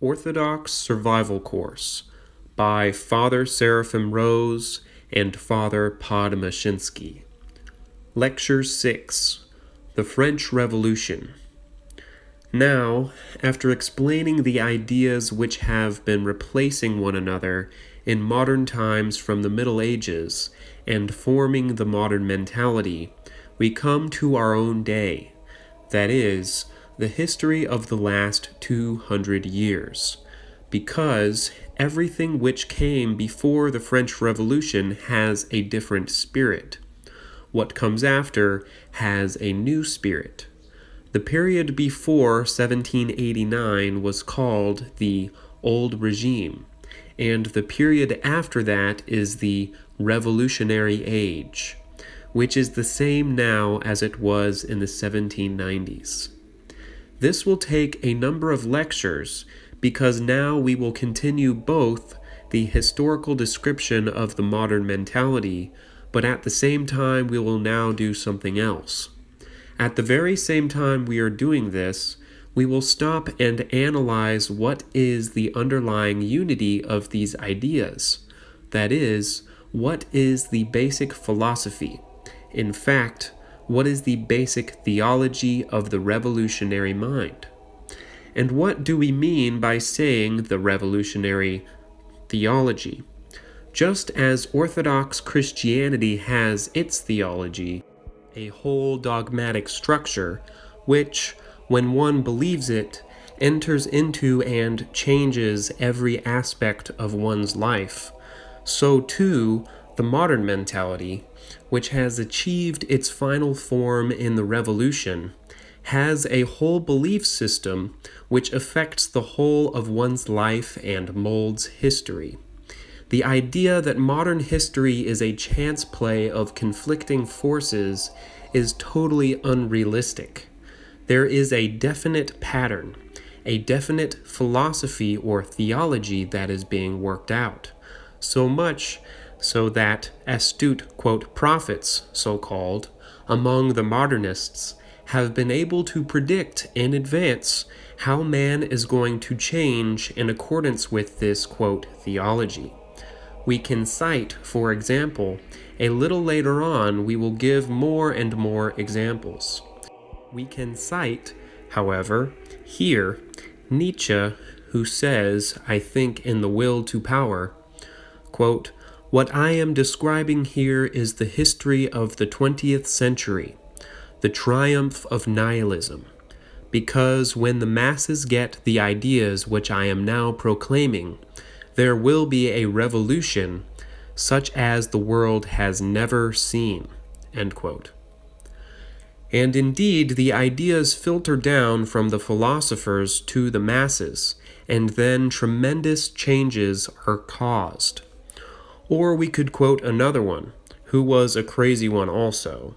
Orthodox Survival Course by Father Seraphim Rose and Father Podmoshensky. Lecture 6. The French Revolution. Now, after explaining the ideas which have been replacing one another in modern times from the Middle Ages and forming the modern mentality, we come to our own day, that is, the history of the last 200 years, because everything which came before the French Revolution has a different spirit. What comes after has a new spirit. The period before 1789 was called the Old Regime, and the period after that is the Revolutionary Age, which is the same now as it was in the 1790s. This will take a number of lectures because now we will continue both the historical description of the modern mentality, but at the same time we will now do something else. At the very same time we are doing this, we will stop and analyze what is the underlying unity of these ideas. That is, what is the basic philosophy? In fact, what is the basic theology of the revolutionary mind? And what do we mean by saying the revolutionary theology? Just as Orthodox Christianity has its theology, a whole dogmatic structure, which, when one believes it, enters into and changes every aspect of one's life, so too the modern mentality, which has achieved its final form in the Revolution, has a whole belief system which affects the whole of one's life and molds history. The idea that modern history is a chance play of conflicting forces is totally unrealistic. There is a definite pattern, a definite philosophy or theology that is being worked out, so much so that astute, quote, prophets, so-called, among the modernists have been able to predict in advance how man is going to change in accordance with this, quote, theology. We can cite, for example, a little later on we will give more and more examples. We can cite, however, here, Nietzsche, who says, I think in The Will to Power, quote, what I am describing here is the history of the 20th century, the triumph of nihilism, because when the masses get the ideas which I am now proclaiming, there will be a revolution such as the world has never seen, end quote. And indeed, the ideas filter down from the philosophers to the masses, and then tremendous changes are caused. Or we could quote another one, who was a crazy one also,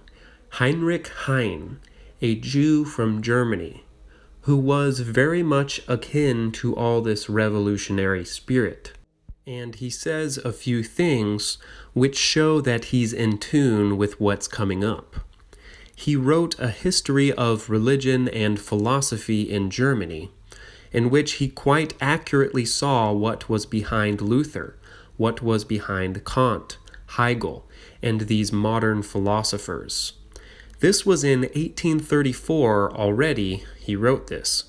Heinrich Heine, a Jew from Germany, who was very much akin to all this revolutionary spirit. And he says a few things which show that he's in tune with what's coming up. He wrote a history of religion and philosophy in Germany, in which he quite accurately saw what was behind Luther, what was behind Kant, Hegel, and these modern philosophers. This was in 1834 already, he wrote this.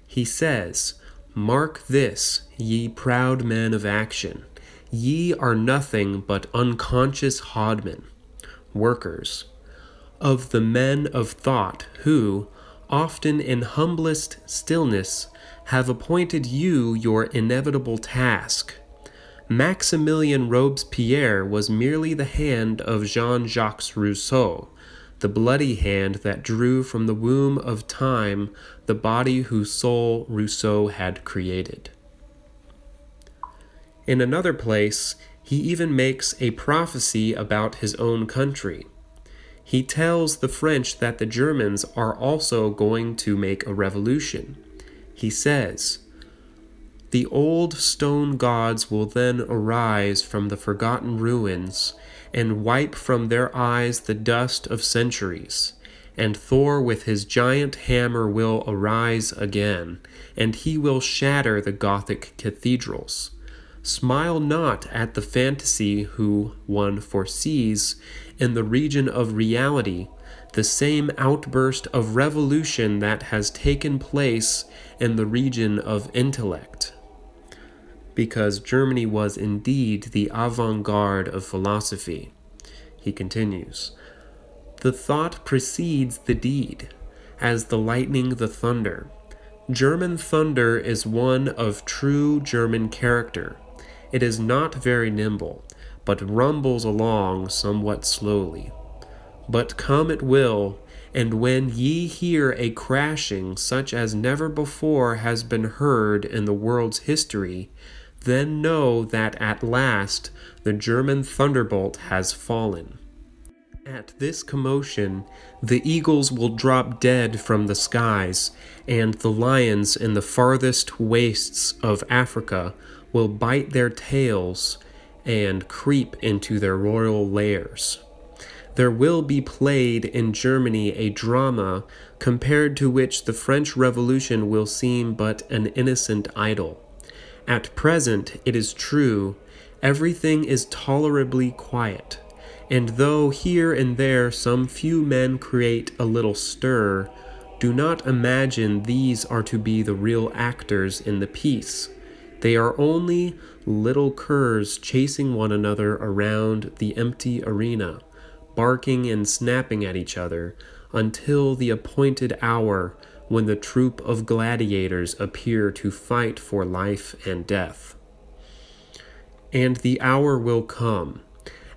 He says, mark this, ye proud men of action. Ye are nothing but unconscious hodmen, workers, of the men of thought who, often in humblest stillness, have appointed you your inevitable task. Maximilien Robespierre was merely the hand of Jean-Jacques Rousseau, the bloody hand that drew from the womb of time the body whose soul Rousseau had created. In another place, he even makes a prophecy about his own country. He tells the French that the Germans are also going to make a revolution. He says, the old stone gods will then arise from the forgotten ruins and wipe from their eyes the dust of centuries, and Thor with his giant hammer will arise again, and he will shatter the Gothic cathedrals. Smile not at the fantasy who, one foresees, in the region of reality, the same outburst of revolution that has taken place in the region of intellect. Because Germany was indeed the avant-garde of philosophy. He continues, the thought precedes the deed, as the lightning the thunder. German thunder is one of true German character. It is not very nimble, but rumbles along somewhat slowly. But come it will, and when ye hear a crashing such as never before has been heard in the world's history, then know that at last the German thunderbolt has fallen. At this commotion, the eagles will drop dead from the skies, and the lions in the farthest wastes of Africa will bite their tails and creep into their royal lairs. There will be played in Germany a drama compared to which the French Revolution will seem but an innocent idyll. At present, it is true, everything is tolerably quiet, and though here and there some few men create a little stir, do not imagine these are to be the real actors in the piece. They are only little curs chasing one another around the empty arena, barking and snapping at each other, until the appointed hour when the troop of gladiators appear to fight for life and death. And the hour will come,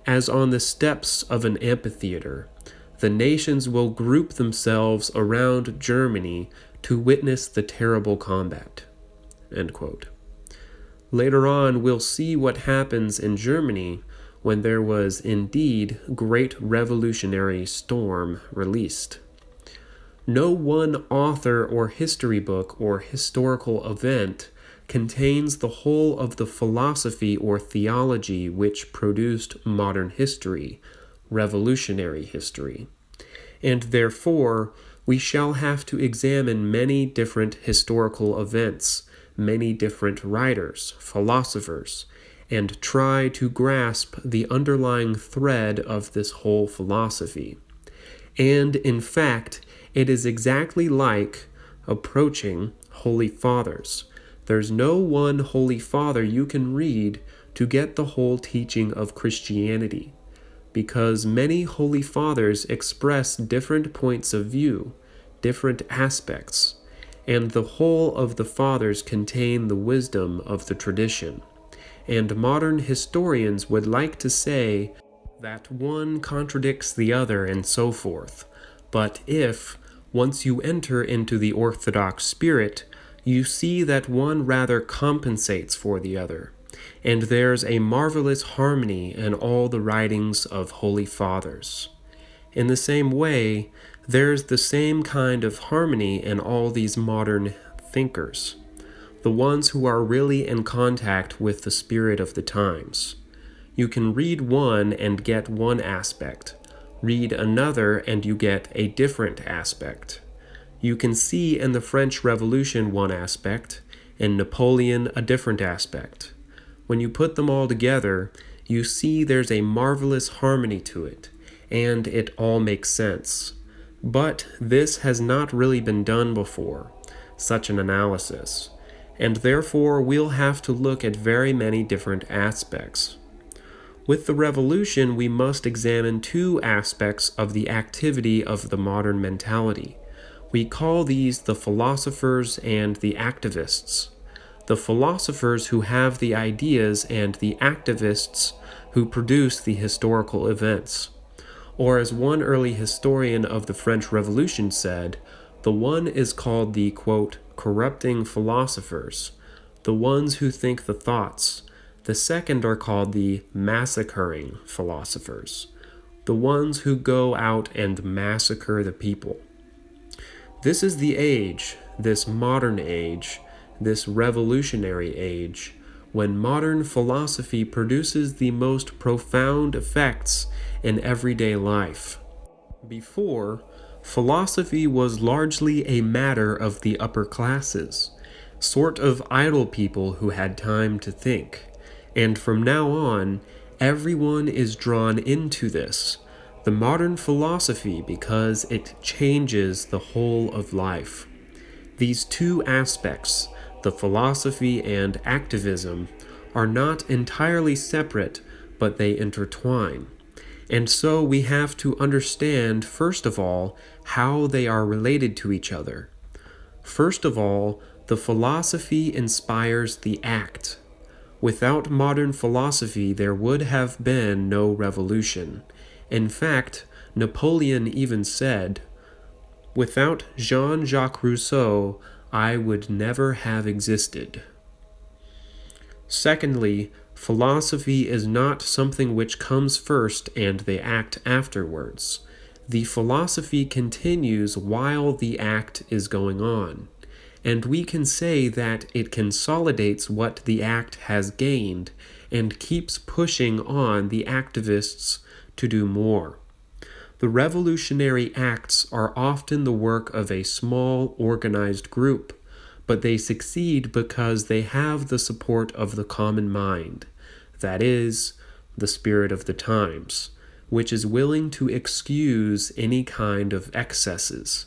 as on the steps of an amphitheater, the nations will group themselves around Germany to witness the terrible combat. End quote. Later on, we'll see what happens in Germany when there was indeed great revolutionary storm released. No one author or history book or historical event contains the whole of the philosophy or theology which produced modern history, revolutionary history. And therefore, we shall have to examine many different historical events, many different writers, philosophers, and try to grasp the underlying thread of this whole philosophy. And, in fact, it is exactly like approaching Holy Fathers. There's no one Holy Father you can read to get the whole teaching of Christianity, because many Holy Fathers express different points of view, different aspects, and the whole of the Fathers contain the wisdom of the tradition. And modern historians would like to say that one contradicts the other and so forth. But if, once you enter into the Orthodox spirit, you see that one rather compensates for the other, and there's a marvelous harmony in all the writings of Holy Fathers. In the same way, there's the same kind of harmony in all these modern thinkers, the ones who are really in contact with the spirit of the times. You can read one and get one aspect, read another and you get a different aspect. You can see in the French Revolution one aspect, in Napoleon a different aspect. When you put them all together, you see there's a marvelous harmony to it, and it all makes sense. But this has not really been done before, such an analysis, and therefore we'll have to look at very many different aspects. With the Revolution, we must examine two aspects of the activity of the modern mentality. We call these the philosophers and the activists. The philosophers who have the ideas and the activists who produce the historical events. Or as one early historian of the French Revolution said, the one is called the, quote, corrupting philosophers, the ones who think the thoughts. The second are called the massacring philosophers, the ones who go out and massacre the people. This is the age, this modern age, this revolutionary age, when modern philosophy produces the most profound effects in everyday life. Before, philosophy was largely a matter of the upper classes, sort of idle people who had time to think, and from now on, everyone is drawn into this, the modern philosophy, because it changes the whole of life. These two aspects, the philosophy and activism, are not entirely separate, but they intertwine. And so we have to understand, first of all, how they are related to each other. First of all, the philosophy inspires the act. Without modern philosophy, there would have been no revolution. In fact, Napoleon even said, "Without Jean-Jacques Rousseau, I would never have existed." Secondly, philosophy is not something which comes first and they act afterwards. The philosophy continues while the act is going on, and we can say that it consolidates what the act has gained and keeps pushing on the activists to do more. The revolutionary acts are often the work of a small, organized group, but they succeed because they have the support of the common mind, that is, the spirit of the times, which is willing to excuse any kind of excesses.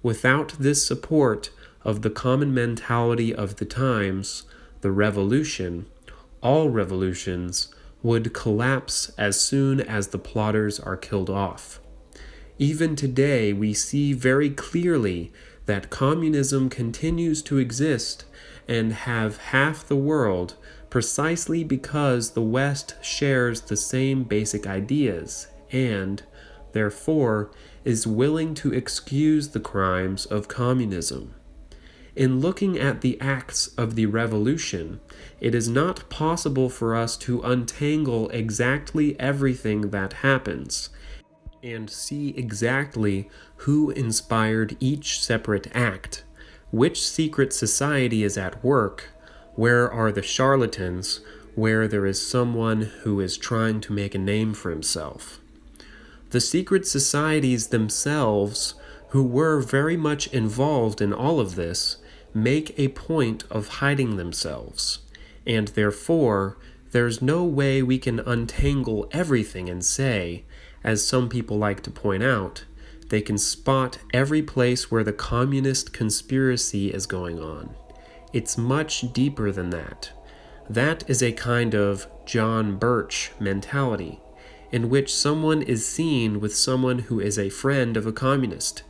Without this support of the common mentality of the times, the revolution, all revolutions, would collapse as soon as the plotters are killed off. Even today, we see very clearly that communism continues to exist and have half the world precisely because the West shares the same basic ideas and, therefore, is willing to excuse the crimes of communism. In looking at the acts of the revolution, it is not possible for us to untangle exactly everything that happens and see exactly who inspired each separate act, which secret society is at work, where are the charlatans, where there is someone who is trying to make a name for himself. The secret societies themselves, who were very much involved in all of this, make a point of hiding themselves, and therefore there's no way we can untangle everything and say, as some people like to point out, they can spot every place where the communist conspiracy is going on. It's much deeper than that. That is a kind of John Birch mentality, in which someone is seen with someone who is a friend of a communist.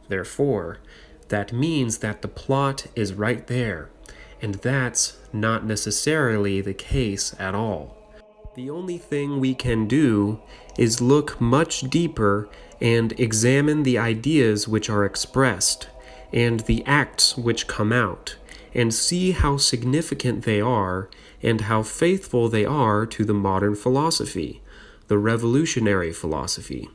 Therefore, that means that the plot is right there, and that's not necessarily the case at all. The only thing we can do is look much deeper and examine the ideas which are expressed, and the acts which come out, and see how significant they are, and how faithful they are to the modern philosophy, the revolutionary philosophy,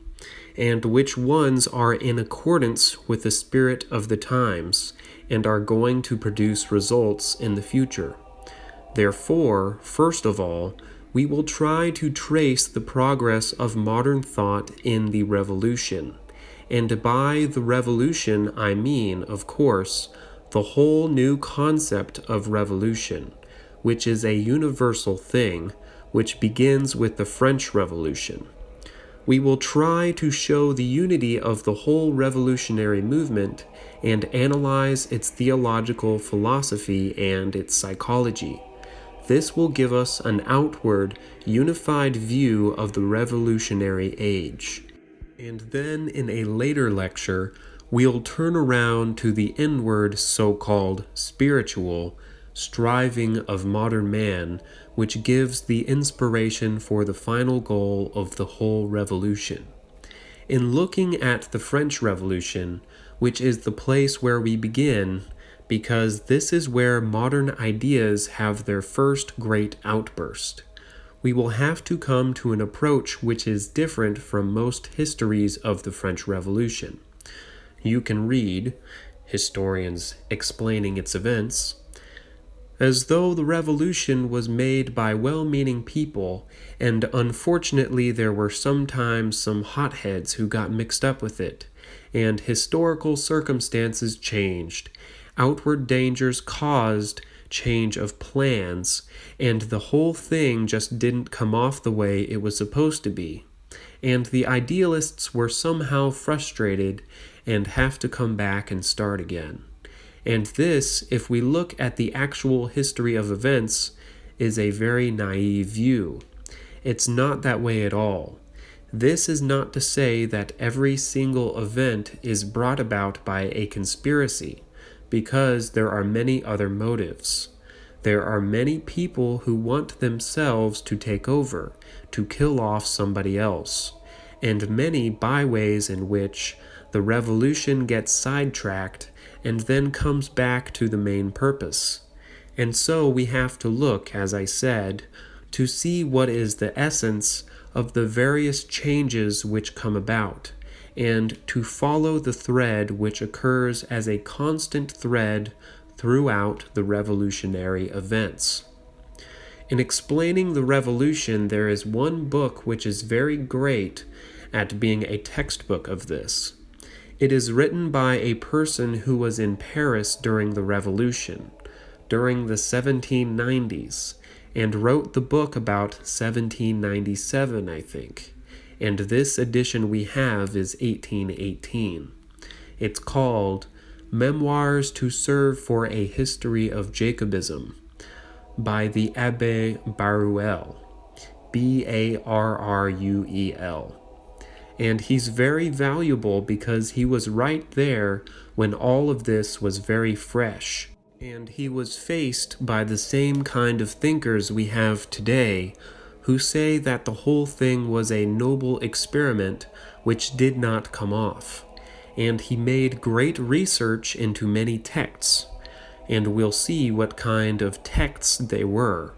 and which ones are in accordance with the spirit of the times, and are going to produce results in the future. Therefore, first of all, we will try to trace the progress of modern thought in the revolution. And by the revolution, I mean, of course, the whole new concept of revolution, which is a universal thing, which begins with the French Revolution. We will try to show the unity of the whole revolutionary movement and analyze its theological philosophy and its psychology. This will give us an outward, unified view of the revolutionary age. And then in a later lecture, we'll turn around to the inward so-called spiritual striving of modern man, which gives the inspiration for the final goal of the whole revolution. In looking at the French Revolution, which is the place where we begin, because this is where modern ideas have their first great outburst, we will have to come to an approach which is different from most histories of the French Revolution. You can read historians explaining its events as though the revolution was made by well-meaning people, and unfortunately there were sometimes some hotheads who got mixed up with it, and historical circumstances changed. Outward dangers caused change of plans, and the whole thing just didn't come off the way it was supposed to be. And the idealists were somehow frustrated and have to come back and start again. And this, if we look at the actual history of events, is a very naive view. It's not that way at all. This is not to say that every single event is brought about by a conspiracy, because there are many other motives. There are many people who want themselves to take over, to kill off somebody else, and many byways in which the revolution gets sidetracked and then comes back to the main purpose. And so we have to look, as I said, to see what is the essence of the various changes which come about, and to follow the thread which occurs as a constant thread throughout the revolutionary events. In explaining the revolution, there is one book which is very great at being a textbook of this. It is written by a person who was in Paris during the revolution, during the 1790s, and wrote the book about 1797, I think. And this edition we have is 1818. It's called Memoirs to Serve for a History of Jacobism by the Abbé Barruel, Barruel. And he's very valuable because he was right there when all of this was very fresh. And he was faced by the same kind of thinkers we have today, who say that the whole thing was a noble experiment which did not come off. And he made great research into many texts, and we'll see what kind of texts they were,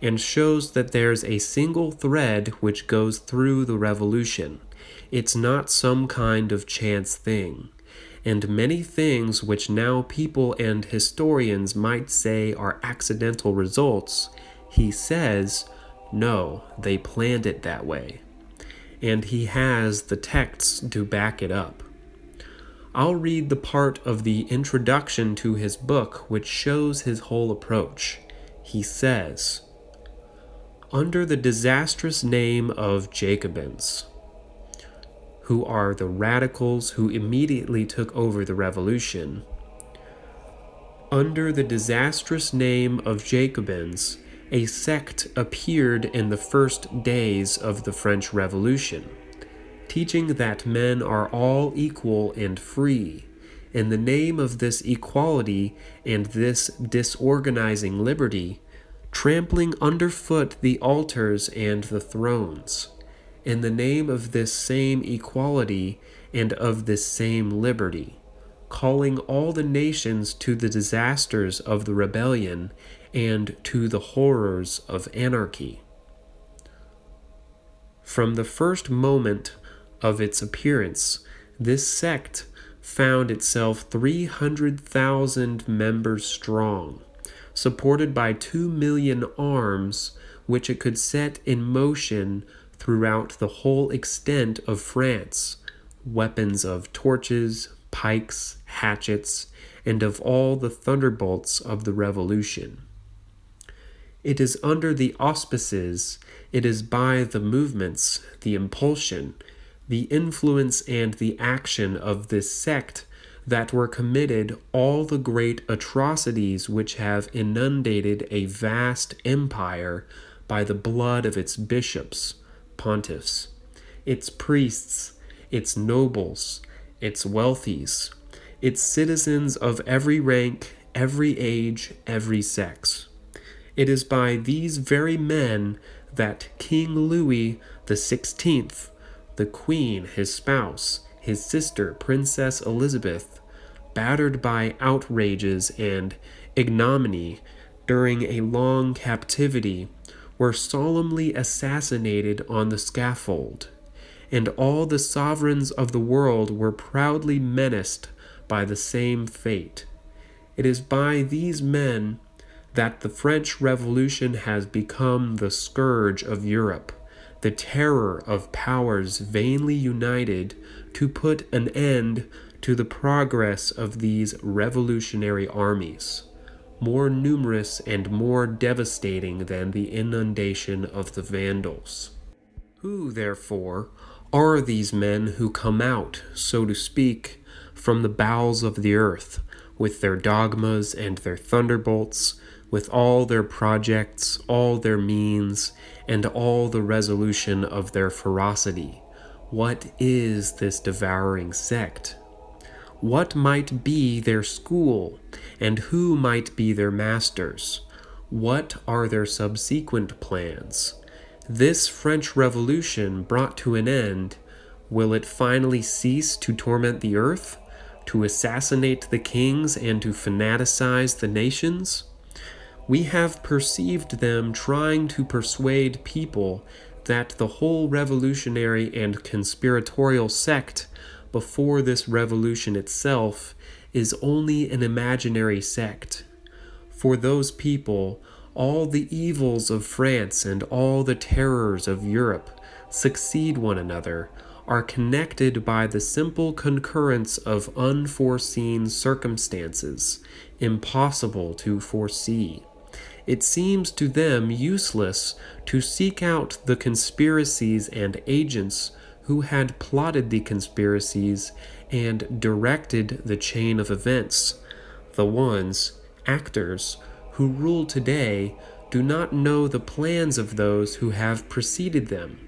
and shows that there's a single thread which goes through the revolution. It's not some kind of chance thing. And many things which now people and historians might say are accidental results, he says, no, they planned it that way. And he has the texts to back it up. I'll read the part of the introduction to his book which shows his whole approach. He says, under the disastrous name of Jacobins, who are the radicals who immediately took over the revolution, under the disastrous name of Jacobins, a sect appeared in the first days of the French Revolution, teaching that men are all equal and free. In the name of this equality and this disorganizing liberty, trampling underfoot the altars and the thrones. In the name of this same equality and of this same liberty, calling all the nations to the disasters of the rebellion and to the horrors of anarchy. From the first moment of its appearance, this sect found itself 300,000 members strong, supported by 2 million arms, which it could set in motion throughout the whole extent of France, weapons of torches, pikes, hatchets, and of all the thunderbolts of the revolution. It is under the auspices, it is by the movements, the impulsion, the influence and the action of this sect that were committed all the great atrocities which have inundated a vast empire by the blood of its bishops, pontiffs, its priests, its nobles, its wealthies, its citizens of every rank, every age, every sex. It is by these very men that King Louis XVI, the Queen, his spouse, his sister, Princess Elizabeth, battered by outrages and ignominy during a long captivity, were solemnly assassinated on the scaffold, and all the sovereigns of the world were proudly menaced by the same fate. It is by these men that the French Revolution has become the scourge of Europe, the terror of powers vainly united to put an end to the progress of these revolutionary armies, more numerous and more devastating than the inundation of the Vandals. Who, therefore, are these men who come out, so to speak, from the bowels of the earth, with their dogmas and their thunderbolts, with all their projects, all their means, and all the resolution of their ferocity? What is this devouring sect? What might be their school, and who might be their masters? What are their subsequent plans? This French Revolution brought to an end, will it finally cease to torment the earth, to assassinate the kings, and to fanaticize the nations? We have perceived them trying to persuade people that the whole revolutionary and conspiratorial sect before this revolution itself is only an imaginary sect. For those people, all the evils of France and all the terrors of Europe succeed one another, are connected by the simple concurrence of unforeseen circumstances, impossible to foresee. It seems to them useless to seek out the conspiracies and agents who had plotted the conspiracies and directed the chain of events. The ones, actors, who rule today do not know the plans of those who have preceded them,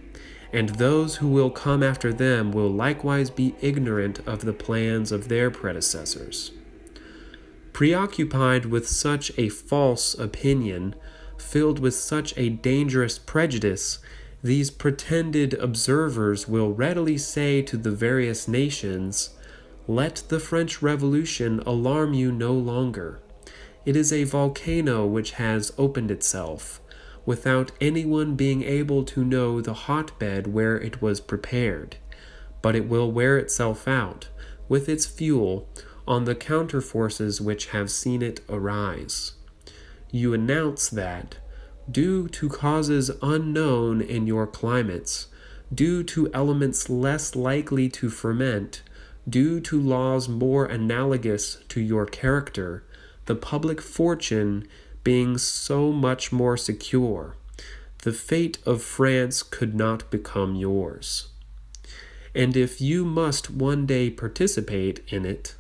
and those who will come after them will likewise be ignorant of the plans of their predecessors. Preoccupied with such a false opinion, filled with such a dangerous prejudice, these pretended observers will readily say to the various nations, "Let the French Revolution alarm you no longer. It is a volcano which has opened itself, without anyone being able to know the hotbed where it was prepared, but it will wear itself out, with its fuel, on the counterforces which have seen it arise." You announce that, due to causes unknown in your climates, due to elements less likely to ferment, due to laws more analogous to your character, the public fortune being so much more secure, the fate of France could not become yours. And if you must one day participate in it,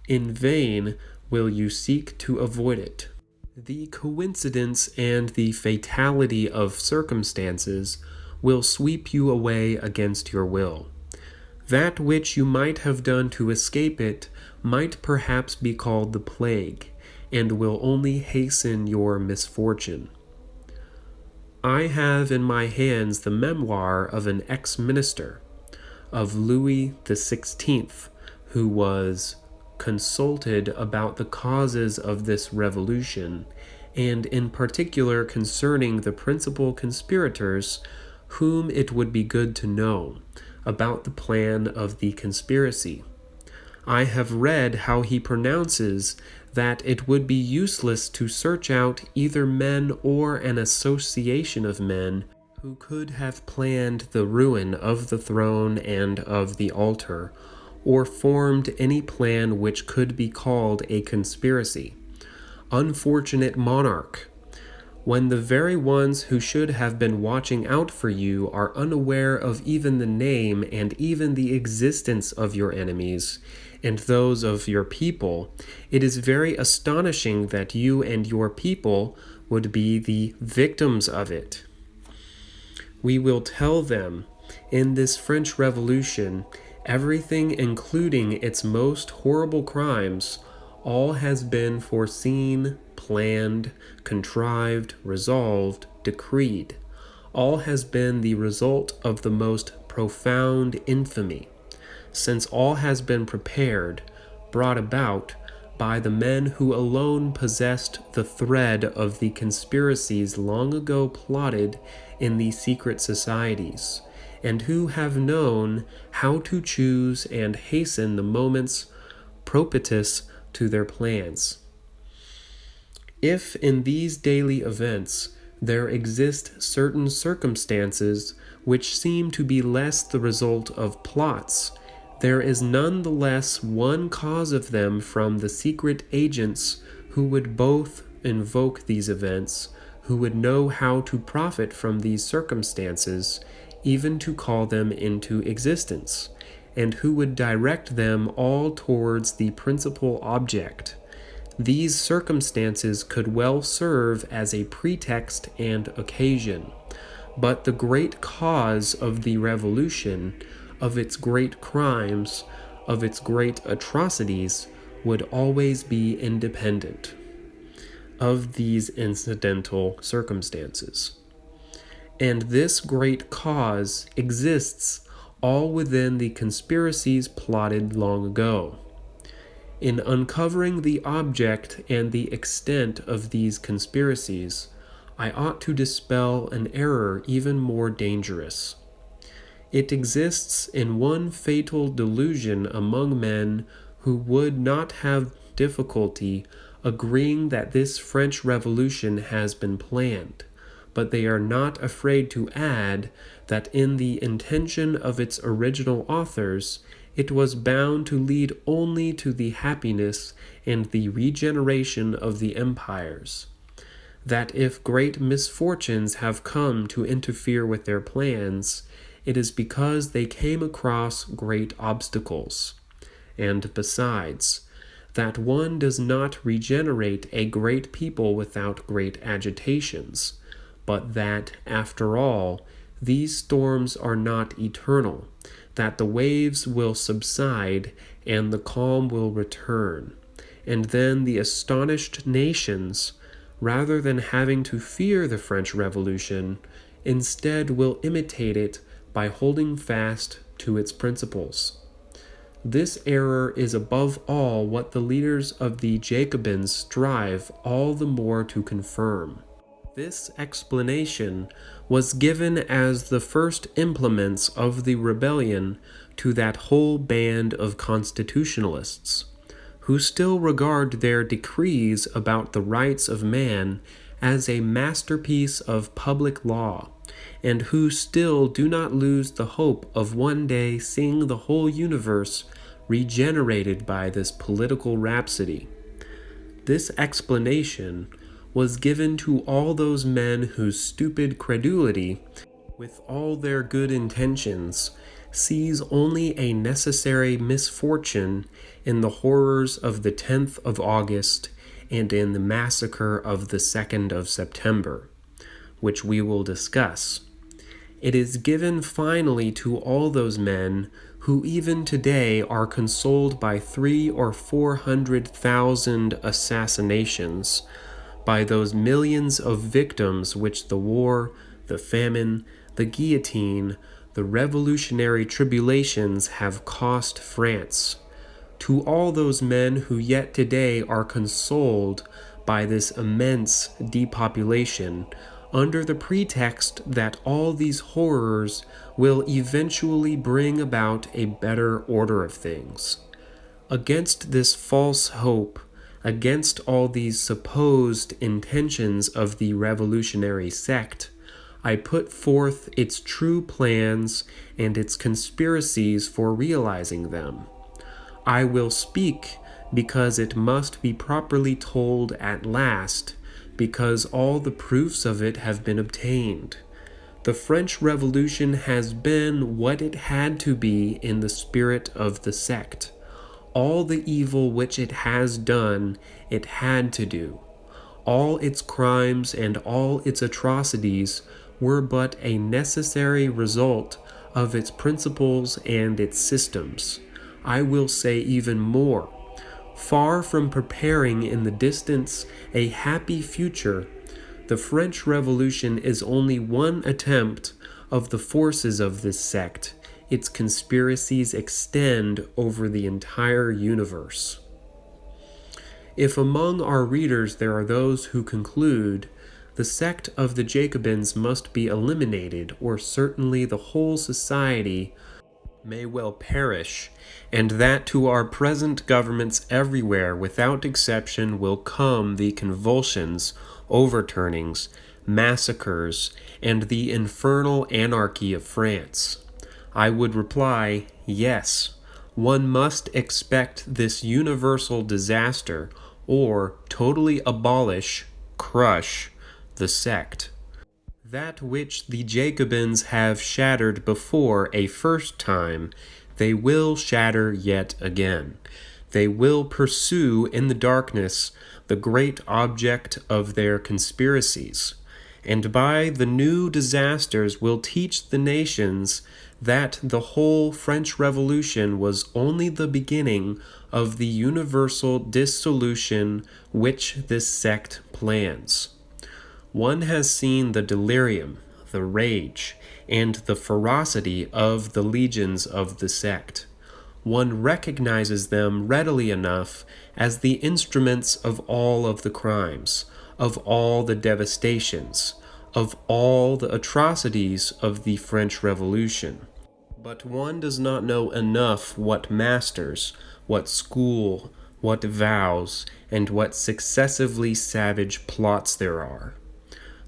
in vain will you seek to avoid it. The coincidence and the fatality of circumstances will sweep you away against your will. That which you might have done to escape it might perhaps be called the plague, and will only hasten your misfortune. I have in my hands the memoir of an ex-minister, of Louis XVI, who was consulted about the causes of this revolution, and in particular concerning the principal conspirators, whom it would be good to know about the plan of the conspiracy. I have read how he pronounces that it would be useless to search out either men or an association of men who could have planned the ruin of the throne and of the altar, or formed any plan which could be called a conspiracy. Unfortunate monarch! When the very ones who should have been watching out for you are unaware of even the name and even the existence of your enemies, and those of your people, it is very astonishing that you and your people would be the victims of it. We will tell them, in this French Revolution, everything including its most horrible crimes, all has been foreseen, planned, contrived, resolved, decreed. All has been the result of the most profound infamy, since all has been prepared, brought about, by the men who alone possessed the thread of the conspiracies long ago plotted in the secret societies, and who have known how to choose and hasten the moments propitious to their plans. If in these daily events there exist certain circumstances which seem to be less the result of plots, there is none the less one cause of them from the secret agents who would both invoke these events, who would know how to profit from these circumstances, even to call them into existence, and who would direct them all towards the principal object. These circumstances could well serve as a pretext and occasion, but the great cause of the revolution, of its great crimes, of its great atrocities, would always be independent of these incidental circumstances. And this great cause exists all within the conspiracies plotted long ago. In uncovering the object and the extent of these conspiracies, I ought to dispel an error even more dangerous. It exists in one fatal delusion among men who would not have difficulty agreeing that this French Revolution has been planned, but they are not afraid to add that in the intention of its original authors, it was bound to lead only to the happiness and the regeneration of the empires. That if great misfortunes have come to interfere with their plans, it is because they came across great obstacles. And besides, that one does not regenerate a great people without great agitations, but that, after all, these storms are not eternal, that the waves will subside and the calm will return, and then the astonished nations, rather than having to fear the French Revolution, instead will imitate it by holding fast to its principles. This error is above all what the leaders of the Jacobins strive all the more to confirm. This explanation was given as the first implements of the rebellion to that whole band of constitutionalists, who still regard their decrees about the rights of man as a masterpiece of public law, and who still do not lose the hope of one day seeing the whole universe regenerated by this political rhapsody. This explanation was given to all those men whose stupid credulity, with all their good intentions, sees only a necessary misfortune in the horrors of the 10th of August and in the massacre of the 2nd of September, which we will discuss. It is given finally to all those men who even today are consoled by 300,000 or 400,000 assassinations, by those millions of victims which the war, the famine, the guillotine, the revolutionary tribulations have cost France. To all those men who yet today are consoled by this immense depopulation, under the pretext that all these horrors will eventually bring about a better order of things. Against this false hope, against all these supposed intentions of the revolutionary sect, I put forth its true plans and its conspiracies for realizing them. I will speak because it must be properly told at last, because all the proofs of it have been obtained. The French Revolution has been what it had to be in the spirit of the sect. All the evil which it has done, it had to do. All its crimes and all its atrocities were but a necessary result of its principles and its systems. I will say even more. Far from preparing in the distance a happy future, the French Revolution is only one attempt of the forces of this sect. Its conspiracies extend over the entire universe. If among our readers there are those who conclude the sect of the Jacobins must be eliminated, or certainly the whole society may well perish, and that to our present governments everywhere without exception will come the convulsions, overturnings, massacres, and the infernal anarchy of France? I would reply, yes. One must expect this universal disaster or totally crush the sect. That which the Jacobins have shattered before a first time, they will shatter yet again. They will pursue in the darkness the great object of their conspiracies, and by the new disasters will teach the nations that the whole French Revolution was only the beginning of the universal dissolution which this sect plans. One has seen the delirium, the rage, and the ferocity of the legions of the sect. One recognizes them readily enough as the instruments of all of the crimes, of all the devastations, of all the atrocities of the French Revolution. But one does not know enough what masters, what school, what vows, and what successively savage plots there are.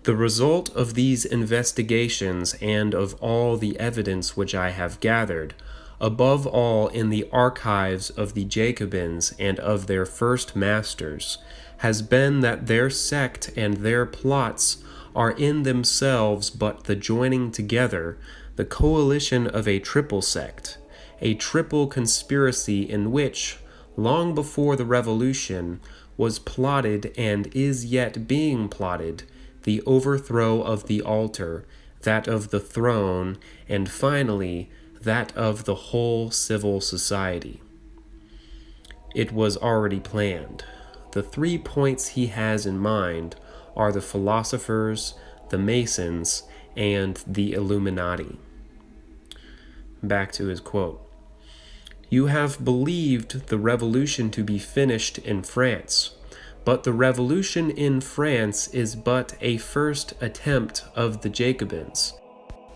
The result of these investigations and of all the evidence which I have gathered, above all in the archives of the Jacobins and of their first masters, has been that their sect and their plots are in themselves but the joining together, the coalition of a triple sect, a triple conspiracy in which, long before the Revolution, was plotted and is yet being plotted the overthrow of the altar, that of the throne, and finally, that of the whole civil society. It was already planned. The 3 points he has in mind are the philosophers, the Masons, and the Illuminati. Back to his quote. You have believed the revolution to be finished in France, but the revolution in France is but a first attempt of the Jacobins,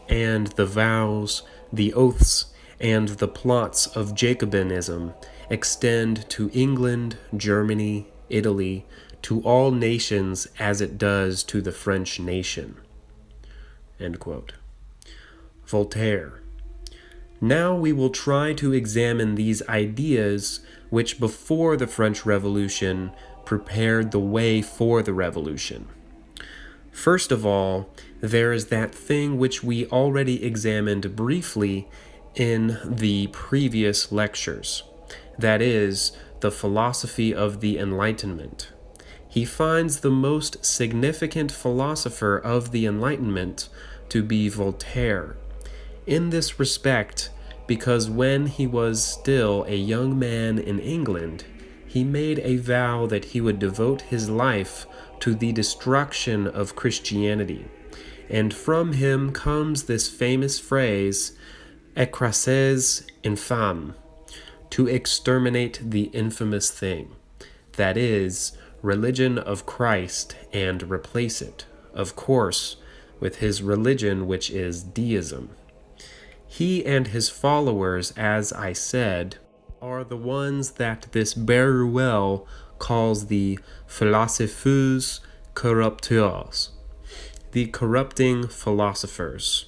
and the vows, the oaths, and the plots of Jacobinism extend to England, Germany, Italy, to all nations as it does to the French nation. End quote. Voltaire. Now we will try to examine these ideas which before the French Revolution prepared the way for the Revolution. First of all, there is that thing which we already examined briefly in the previous lectures, that is, the philosophy of the Enlightenment. He finds the most significant philosopher of the Enlightenment to be Voltaire. In this respect, because when he was still a young man in England, he made a vow that he would devote his life to the destruction of Christianity. And from him comes this famous phrase, écraser infâme, to exterminate the infamous thing, that is, religion of Christ, and replace it, of course, with his religion, which is deism. He and his followers, as I said, are the ones that this Beruel calls the philosophers corrupteurs, the corrupting philosophers.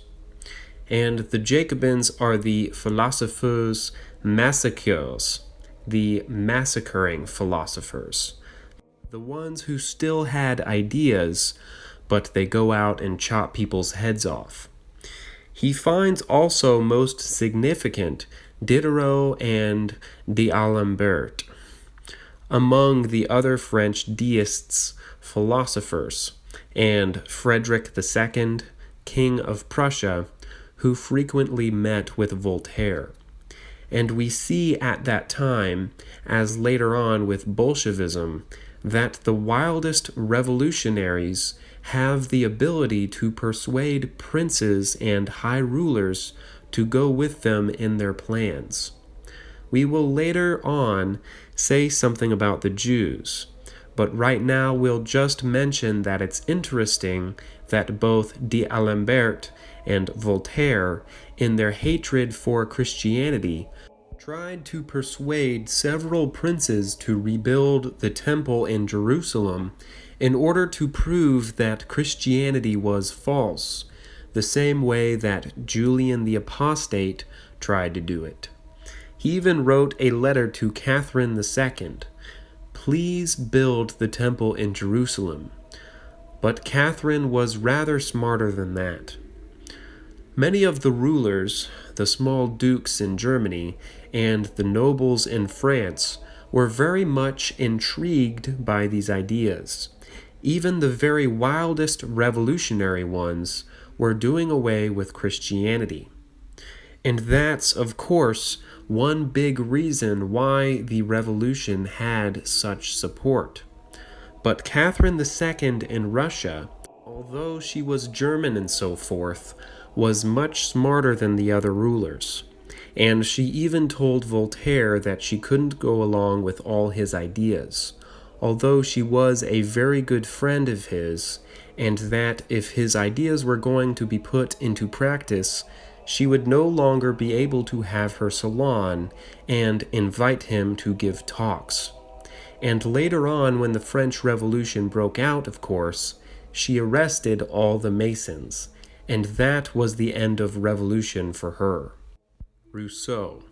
And the Jacobins are the philosophers massacres, the massacring philosophers, the ones who still had ideas, but they go out and chop people's heads off. He finds also most significant Diderot and d'Alembert among the other French deists, philosophers, and Frederick II, King of Prussia, who frequently met with Voltaire. And we see at that time, as later on with Bolshevism, that the wildest revolutionaries have the ability to persuade princes and high rulers to go with them in their plans. We will later on say something about the Jews, but right now we'll just mention that it's interesting that both d'Alembert and Voltaire, in their hatred for Christianity, tried to persuade several princes to rebuild the temple in Jerusalem in order to prove that Christianity was false, the same way that Julian the Apostate tried to do it. He even wrote a letter to Catherine II, "Please build the temple in Jerusalem." But Catherine was rather smarter than that. Many of the rulers, the small dukes in Germany, and the nobles in France were very much intrigued by these ideas. Even the very wildest revolutionary ones were doing away with Christianity. And that's, of course, one big reason why the revolution had such support. But Catherine II in Russia, although she was German and so forth, was much smarter than the other rulers. And she even told Voltaire that she couldn't go along with all his ideas, although she was a very good friend of his, and that if his ideas were going to be put into practice, she would no longer be able to have her salon and invite him to give talks. And later on, when the French Revolution broke out, of course, she arrested all the Masons, and that was the end of revolution for her. Rousseau.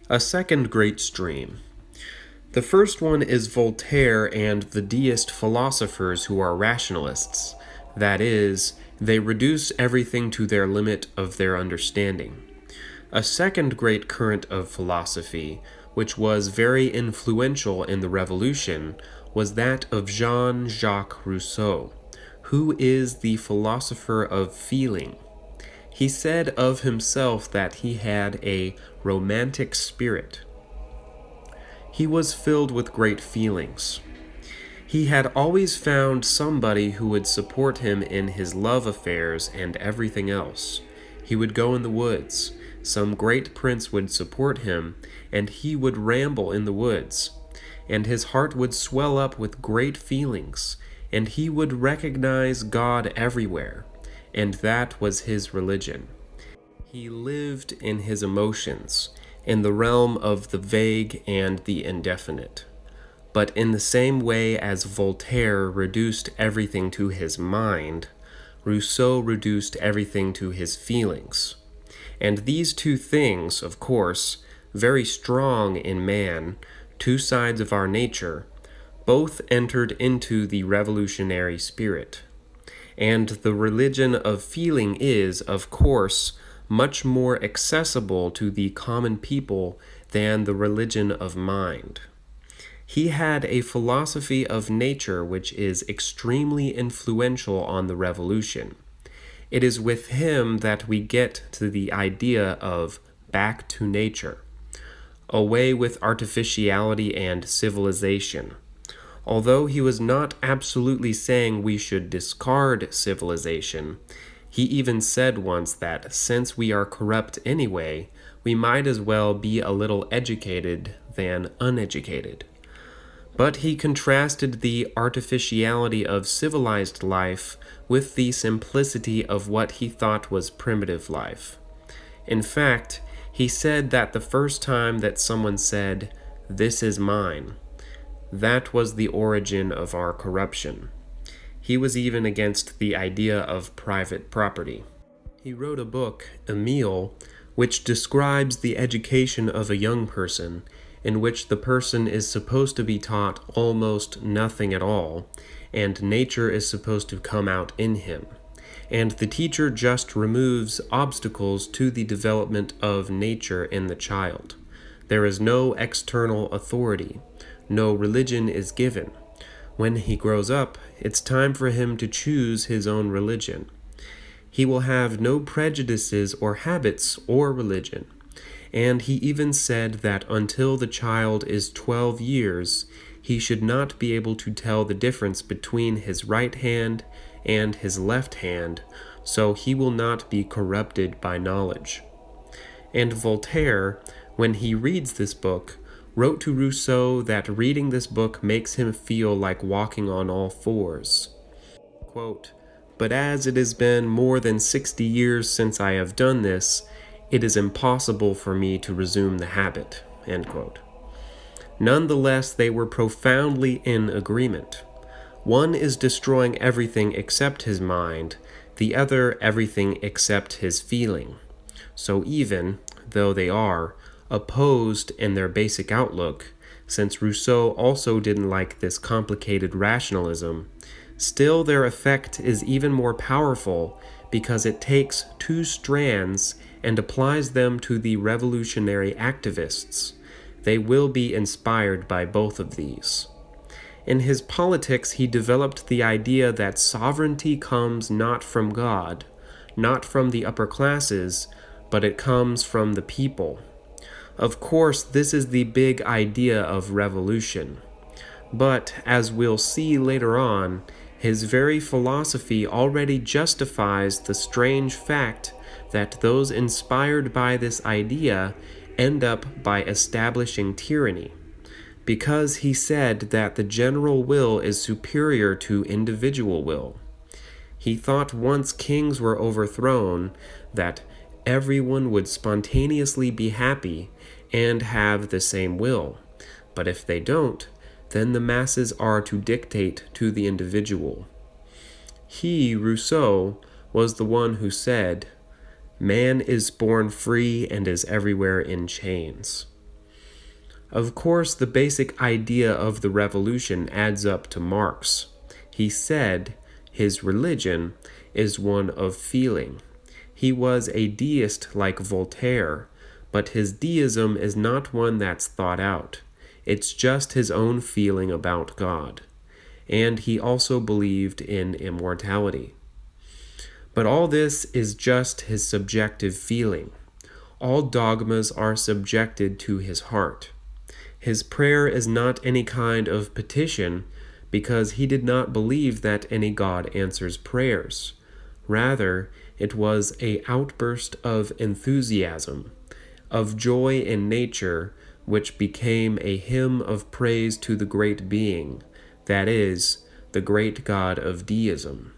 A second great stream. The first one is Voltaire and the deist philosophers who are rationalists. That is, they reduce everything to their limit of their understanding. A second great current of philosophy, which was very influential in the Revolution, was that of Jean-Jacques Rousseau, who is the philosopher of feeling. He said of himself that he had a romantic spirit. He was filled with great feelings. He had always found somebody who would support him in his love affairs and everything else. He would go in the woods. Some great prince would support him, and he would ramble in the woods. And his heart would swell up with great feelings, and he would recognize God everywhere, and that was his religion. He lived in his emotions, in the realm of the vague and the indefinite. But in the same way as Voltaire reduced everything to his mind, Rousseau reduced everything to his feelings. And these two things, of course, very strong in man, two sides of our nature, both entered into the revolutionary spirit. And the religion of feeling is, of course, much more accessible to the common people than the religion of mind. He had a philosophy of nature which is extremely influential on the revolution. It is with him that we get to the idea of back to nature, away with artificiality and civilization. Although he was not absolutely saying we should discard civilization, he even said once that since we are corrupt anyway, we might as well be a little educated than uneducated. But he contrasted the artificiality of civilized life with the simplicity of what he thought was primitive life. In fact, he said that the first time that someone said, "This is mine," that was the origin of our corruption. He was even against the idea of private property. He wrote a book, Emile, which describes the education of a young person, in which the person is supposed to be taught almost nothing at all, and nature is supposed to come out in him. And the teacher just removes obstacles to the development of nature in the child. There is no external authority. No religion is given. When he grows up, it's time for him to choose his own religion. He will have no prejudices or habits or religion. And he even said that until the child is 12 years, he should not be able to tell the difference between his right hand and his left hand, so he will not be corrupted by knowledge. And Voltaire, when he reads this book, wrote to Rousseau that reading this book makes him feel like walking on all fours. Quote, "But as it has been more than 60 years since I have done this, it is impossible for me to resume the habit." End quote. Nonetheless, they were profoundly in agreement. One is destroying everything except his mind, the other everything except his feeling. So even, though they are, opposed in their basic outlook, since Rousseau also didn't like this complicated rationalism, still their effect is even more powerful because it takes two strands and applies them to the revolutionary activists. They will be inspired by both of these. In his politics, he developed the idea that sovereignty comes not from God, not from the upper classes, but it comes from the people. Of course, this is the big idea of revolution. But, as we'll see later on, his very philosophy already justifies the strange fact that those inspired by this idea end up by establishing tyranny, because he said that the general will is superior to individual will. He thought once kings were overthrown that everyone would spontaneously be happy and have the same will, but if they don't, then the masses are to dictate to the individual. He, Rousseau, was the one who said, "Man is born free and is everywhere in chains." Of course, the basic idea of the revolution adds up to Marx. He said his religion is one of feeling. He was a deist like Voltaire, but his deism is not one that's thought out. It's just his own feeling about God. And he also believed in immortality. But all this is just his subjective feeling. All dogmas are subjected to his heart. His prayer is not any kind of petition, because he did not believe that any God answers prayers. Rather, it was an outburst of enthusiasm, of joy in nature, which became a hymn of praise to the great being, that is, the great God of deism.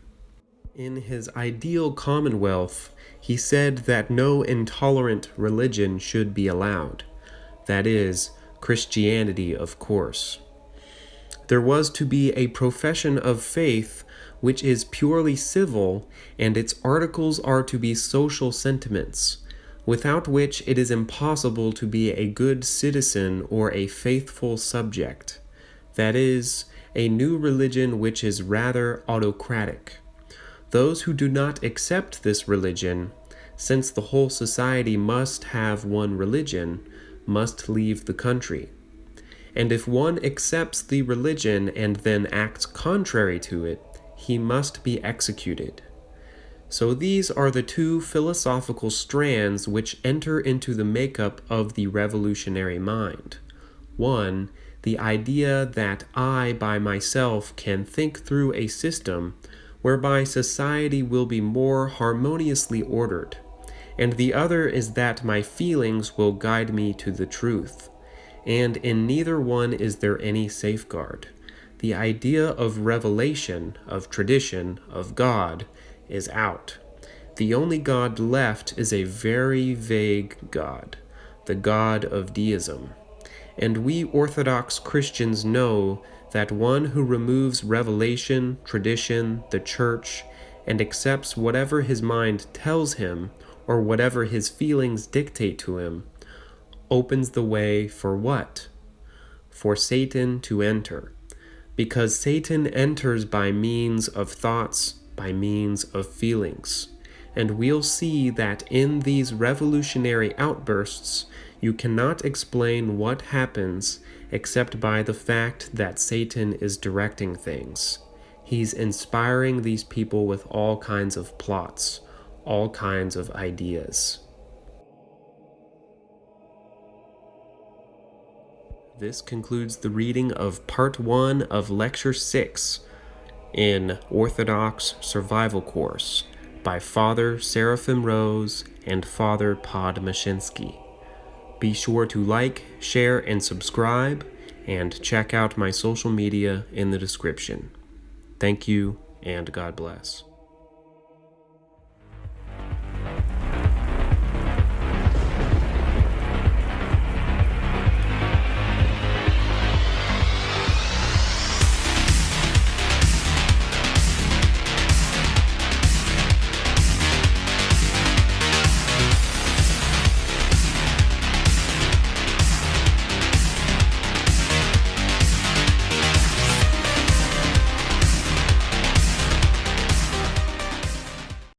In his ideal commonwealth, he said that no intolerant religion should be allowed, that is, Christianity, of course. There was to be a profession of faith which is purely civil, and its articles are to be social sentiments, without which it is impossible to be a good citizen or a faithful subject. That is, a new religion which is rather autocratic. Those who do not accept this religion, since the whole society must have one religion, must leave the country. And if one accepts the religion and then acts contrary to it, he must be executed. So these are the two philosophical strands which enter into the makeup of the revolutionary mind. One, the idea that I by myself can think through a system whereby society will be more harmoniously ordered, and the other is that my feelings will guide me to the truth, and in neither one is there any safeguard. The idea of revelation, of tradition, of God is out. The only God left is a very vague God, the God of deism. And we Orthodox Christians know that one who removes revelation, tradition, the church, and accepts whatever his mind tells him or whatever his feelings dictate to him, opens the way for what? For Satan to enter. Because Satan enters by means of thoughts, by means of feelings. And we'll see that in these revolutionary outbursts, you cannot explain what happens except by the fact that Satan is directing things. He's inspiring these people with all kinds of plots, all kinds of ideas. This concludes the reading of Part 1 of Lecture 6 in Orthodox Survival Course by Fr Seraphim and Fr Podmoshensky. Be sure to like, share, and subscribe, and check out my social media in the description. Thank you, and God bless.